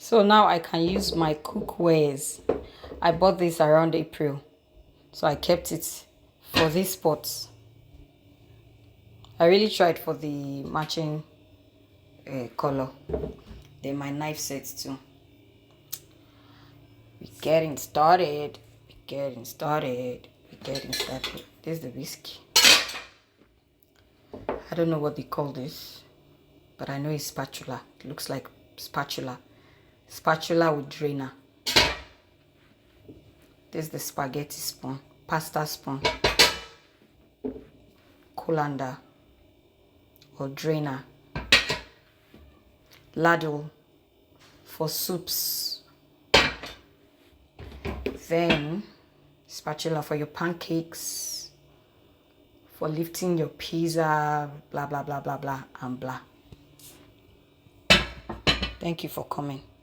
So now I can use my cookwares. I bought this around April, so I kept it for this pot. I really tried for the matching color. Then my knife set too. We're getting started. We're getting started. We're getting started. This is the whiskey. I don't know what they call this, but I know it's spatula. It looks like spatula. Spatula with drainer. This is the spaghetti spoon, pasta spoon, colander or drainer, ladle for soups, then spatula for your pancakes, for lifting your pizza, blah blah blah blah blah and blah. Thank you for coming.